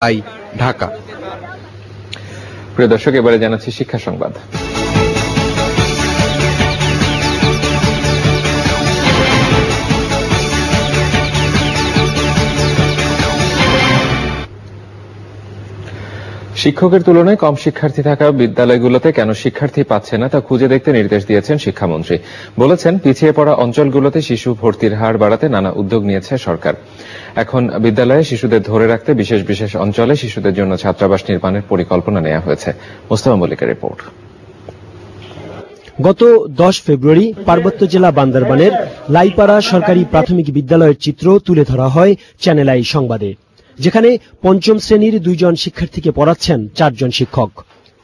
I, Dhaka. প্রিয় দর্শক, এবারে জানাচ্ছি শিক্ষা সংবাদ। শিক্ষকের তুলনায় কম শিক্ষার্থী থাকা বিদ্যালয়গুলোতে কেন শিক্ষার্থী পাচ্ছে না তা খুঁজে দেখতে নির্দেশ দিয়েছেন শিক্ষামন্ত্রী। বলেছেন, পিছিয়ে পড়া অঞ্চলগুলোতে শিশু ভর্তির হার বাড়াতে নানা উদ্যোগ নিয়েছে সরকার। এখন বিদ্যালয়ে শিশুদের ধরে রাখতে বিশেষ বিশেষ অঞ্চলে শিশুদের জন্য ছাত্রাবাস নির্মাণের পরিকল্পনা নেওয়া হয়েছে। মোস্তফা মল্লিকের রিপোর্ট। গত 10 ফেব্রুয়ারি পার্বত্য জেলা বান্দরবানের লাইপাড়া সরকারি প্রাথমিক বিদ্যালয়ের চিত্র তুলে ধরা হয় চ্যানেল আই সংবাদে, যেখানে পঞ্চম শ্রেণীর 2 জন শিক্ষার্থীকে পড়াচ্ছেন 4 জন শিক্ষক।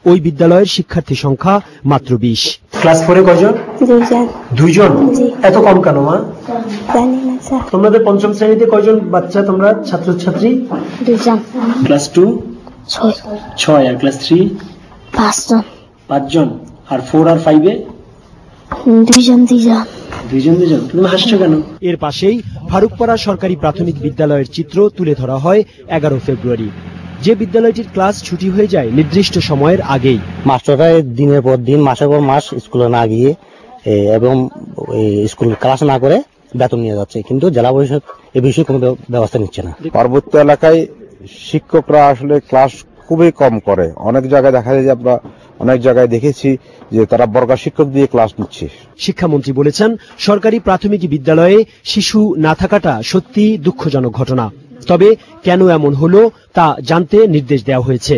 ওই বিদ্যালয়ের শিক্ষার্থী সংখ্যা মাত্র 20। ক্লাস 4 এ কয়জন? 2 জন। এত কম কেন মা? জানি না স্যার। তোমাদের পঞ্চম শ্রেণীতে কয়জন বাচ্চা তোমরা ছাত্রছাত্রী? 2 জন। ক্লাস 2 6 আর ক্লাস 3 5 জন। 5 জন। আর 4 আর 5 এ 2 জন। তুমি হাসছো কেন? এর পাশেই ফারুকপাড়া সরকারি প্রাথমিক বিদ্যালয়ের চিত্র তুলে ধরা হয় 11 ফেব্রুয়ারি, যে বিদ্যালয়টির ক্লাস ছুটি হয়ে যায় নির্দিষ্ট সময়ের আগেই। মাস্টাররা দিনের পর দিন, মাসের পর মাস স্কুলে না গিয়ে এবং স্কুল ক্লাস না করে বেতন নিয়ে যাচ্ছে, কিন্তু জেলা পরিষদ এ বিষয়ে কোনো ব্যবস্থা নিচ্ছে না। পার্বত্য এলাকায় শিক্ষকরা আসলে ক্লাস খুবই কম করে। অনেক জায়গায় দেখা যায় যে আমরা অনেক জায়গায় দেখেছি যে তারা বর্গা শিক্ষক দিয়ে ক্লাস নিচ্ছে। শিক্ষামন্ত্রী বলেছেন, সরকারি প্রাথমিক বিদ্যালয়ে শিশু না থাকাটা সত্যি দুঃখজনক ঘটনা। তবে কেন এমন হলো তা জানতে নির্দেশ দেওয়া হয়েছে।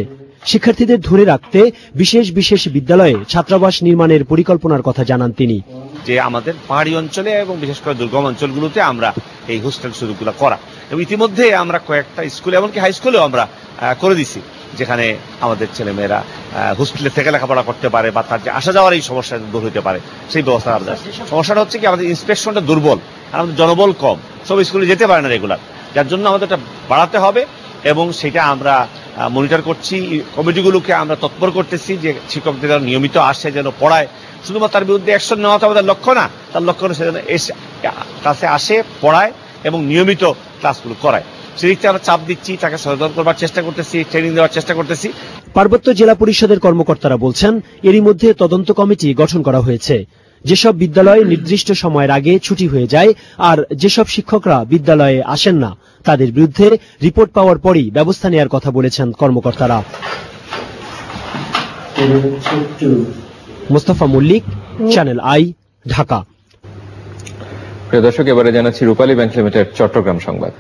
শিক্ষার্থীদের ধরে রাখতে বিশেষ বিশেষ বিদ্যালয়ে ছাত্রাবাস নির্মাণের পরিকল্পনার কথা জানান তিনি। যে আমাদের পাহাড়ি অঞ্চলে এবং বিশেষ করে দুর্গম অঞ্চলগুলোতে আমরা এই হোস্টেল শুরুগুলো করা, এবং ইতিমধ্যে আমরা কয়েকটা স্কুলে এমনকি হাই স্কুলেও আমরা করে দিছি, যেখানে আমাদের ছেলেমেয়েরা হোস্টেলে থেকে লেখাপড়া করতে পারে বা তার যে আসা যাওয়ার এই সমস্যা দূর হতে পারে সেই ব্যবস্থা আমরা। সমস্যাটা হচ্ছে কি, আমাদের ইন্সপেকশনটা দুর্বল আর আমাদের জনবল কম, সব স্কুলে যেতে পারে না রেগুলার, যার জন্য আমাদের এটা বাড়াতে হবে এবং সেটা আমরা মনিটর করছি। কমিটিগুলোকে আমরা তৎপর করতেছি যে শিক্ষকদের যেন নিয়মিত আসে, যেন পড়ায়। শুধুমাত্র তার বিরুদ্ধে অ্যাকশন নেওয়া তো আমাদের লক্ষ্য না, তার লক্ষ্য হলো সে যেন ক্লাসে আসে, পড়ায় এবং নিয়মিত ক্লাসগুলো করায়। সেদিকটা আমরা চাপ দিচ্ছি, তাকে সচেতন করবার চেষ্টা করতেছি, ট্রেনিং দেওয়ার চেষ্টা করতেছি। পার্বত্য জেলা পরিষদের কর্মকর্তারা বলছেন, এরই মধ্যে তদন্ত কমিটি গঠন করা হয়েছে। যেসব বিদ্যালয় নির্দিষ্ট সময়ের আগে ছুটি হয়ে যায় আর যেসব শিক্ষকরা বিদ্যালয়ে আসেন না, তাদের বিরুদ্ধে রিপোর্ট পাওয়ার পরই ব্যবস্থা নেওয়ার কথা বলেছেন কর্মকর্তারা। Mostafa Mallik, Channel I, Dhaka. প্রিয় দর্শক, এবারে জানাচ্ছি রূপালী ব্যাংক লিমিটেড চট্টগ্রাম সংবাদ।